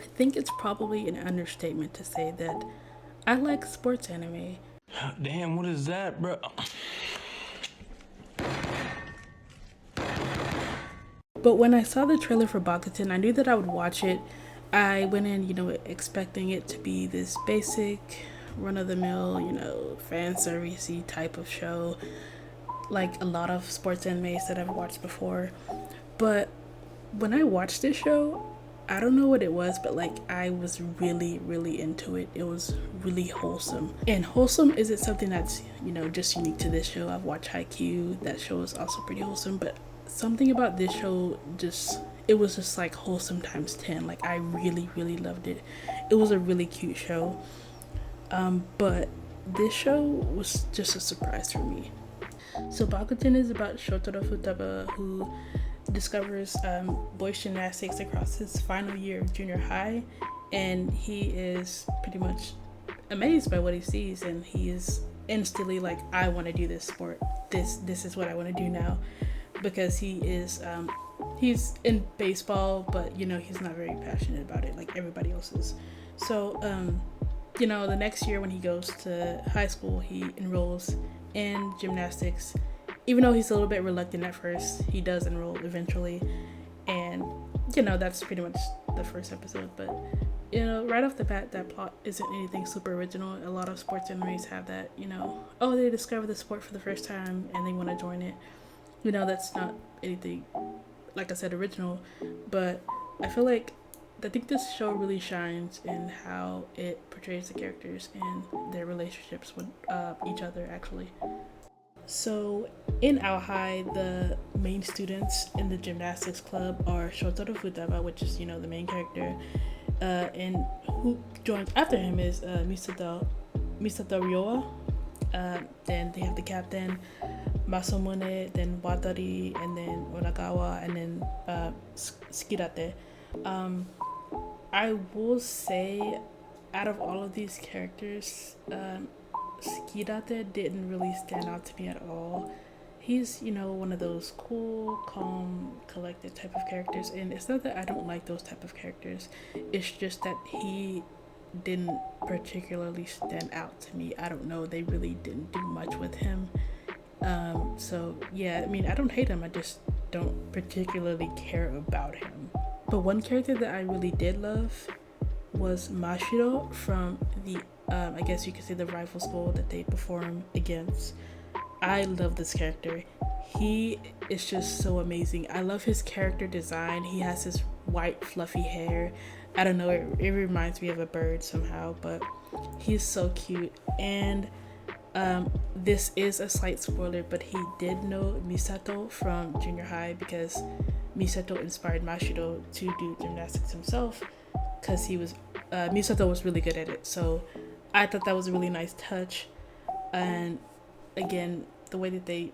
think it's probably an understatement to say that I like sports anime. Damn, what is that, bro? But when I saw the trailer for Bakuten, I knew that I would watch it. I went in, expecting it to be this basic, run of the mill, fan servicey type of show, like a lot of sports animes that I've watched before. But when I watched this show, I don't know what it was, but like I was really, really into it. It was really wholesome. And wholesome isn't something that's, just unique to this show. I've watched Haikyuu. That show is also pretty wholesome, but something about this show just it was just like wholesome times 10. Like I really, really loved it. It was a really cute show. But this show was just a surprise for me. So Bakuten is about Shotaro Futaba, who discovers boys gymnastics across his final year of junior high, and he is pretty much amazed by what he sees, and he is instantly like, I want to do this sport. This is what I want to do now, because he's in baseball, but he's not very passionate about it like everybody else is. So the next year when he goes to high school, he enrolls in gymnastics. Even though he's a little bit reluctant at first, he does enroll eventually. And, that's pretty much the first episode. But, right off the bat, that plot isn't anything super original. A lot of sports animes have that, oh, they discover the sport for the first time and they want to join it. That's not anything, like I said, original. But I feel like I think this show really shines in how it portrays the characters and their relationships with each other, actually. So, in our high, the main students in the gymnastics club are Shotaro Futaba, which is, the main character, and who joins after him is Misato Ryoa. Then they have the captain, Masamune, then Watari, and then Onagawa, and then Skirate. Um, I will say, out of all of these characters, Skirate didn't really stand out to me at all. He's, one of those cool, calm, collected type of characters, and it's not that I don't like those type of characters. It's just that he didn't particularly stand out to me. I don't know. They really didn't do much with him. So yeah, I mean, I don't hate him. I just don't particularly care about him. But one character that I really did love was Mashiro from the, I guess you could say, the rival school that they perform against. I love this character. He is just so amazing. I love his character design. He has his white fluffy hair. I don't know, it reminds me of a bird somehow, but he's so cute. And this is a slight spoiler, but he did know Misato from junior high because Misato inspired Mashiro to do gymnastics himself because Misato was really good at it. So I thought that was a really nice touch. And again, the way that they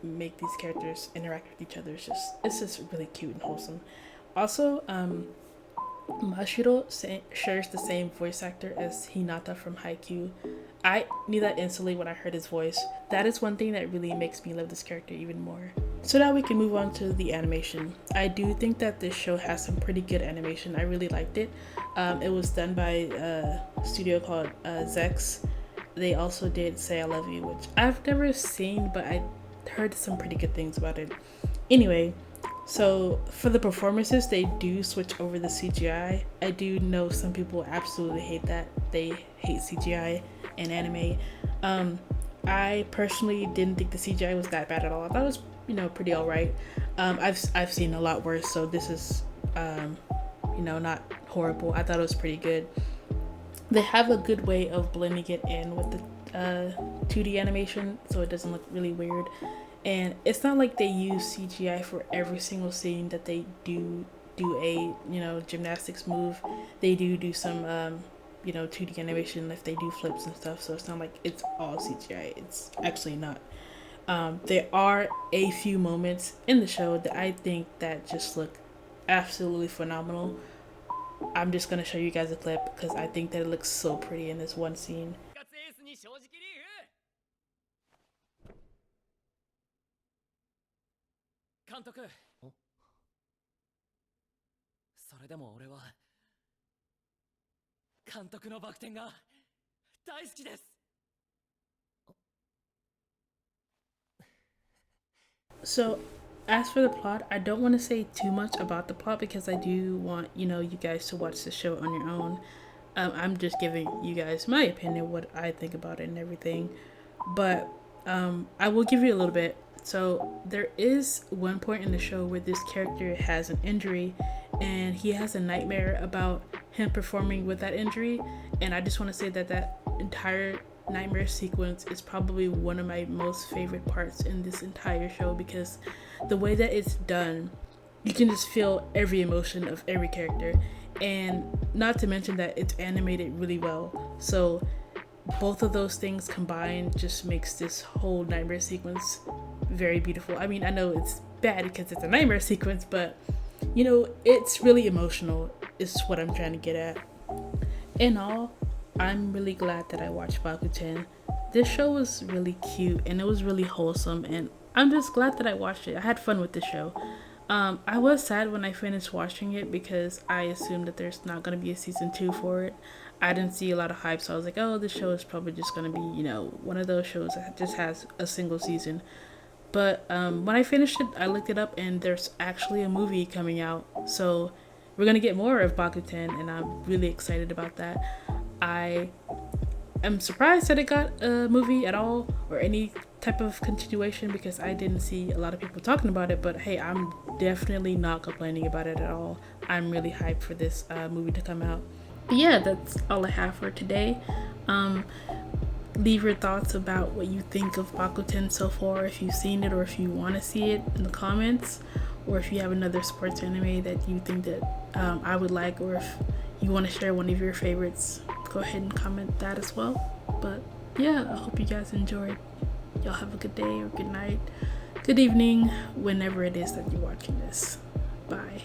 make these characters interact with each other is just really cute and wholesome. Also, Mashiro shares the same voice actor as Hinata from Haikyuu. I knew that instantly when I heard his voice. That is one thing that really makes me love this character even more. So now we can move on to the animation. I do think that this show has some pretty good animation. I really liked it. It was done by a studio called Zex. They also did Say I Love You, which I've never seen, but I heard some pretty good things about it. Anyway, so for the performances, they do switch over the CGI. I do know some people absolutely hate that. They hate CGI in anime. I personally didn't think the CGI was that bad at all. I thought it was, pretty alright. I've seen a lot worse, so this is, not horrible. I thought it was pretty good. They have a good way of blending it in with the 2D animation, so it doesn't look really weird. And it's not like they use CGI for every single scene that they do a gymnastics move. They do some 2D animation if they do flips and stuff. So it's not like it's all CGI. It's actually not. There are a few moments in the show that I think that just look absolutely phenomenal. I'm just gonna show you guys a clip because I think that it looks so pretty in this one scene. それでも俺は監督のバク転が大好きです。 So, as for the plot, I don't want to say too much about the plot because I do want, you guys to watch the show on your own. I'm just giving you guys my opinion, what I think about it and everything. But I will give you a little bit. So, there is one point in the show where this character has an injury and he has a nightmare about him performing with that injury. And I just want to say that that entire nightmare sequence is probably one of my most favorite parts in this entire show because the way that it's done, you can just feel every emotion of every character, and not to mention that it's animated really well. So both of those things combined just makes this whole nightmare sequence very beautiful. I mean, I know it's bad because it's a nightmare sequence, but it's really emotional is what I'm trying to get at. In all, I'm really glad that I watched Bakuten. This show was really cute and it was really wholesome, and I'm just glad that I watched it. I had fun with the show. I was sad when I finished watching it because I assumed that there's not going to be a season 2 for it. I didn't see a lot of hype, so I was like, oh, this show is probably just going to be, one of those shows that just has a single season. But when I finished it, I looked it up and there's actually a movie coming out. So we're going to get more of Bakuten, and I'm really excited about that. I am surprised that it got a movie at all or any type of continuation because I didn't see a lot of people talking about it. But hey, I'm definitely not complaining about it at all. I'm really hyped for this movie to come out. But yeah, that's all I have for today. Leave your thoughts about what you think of Bakuten so far, if you've seen it or if you want to see it in the comments, or if you have another sports anime that you think that I would like, or if you want to share one of your favorites, go ahead and comment that as well. But yeah, I hope you guys enjoyed. Y'all have a good day or good night, good evening, whenever it is that you're watching this. Bye.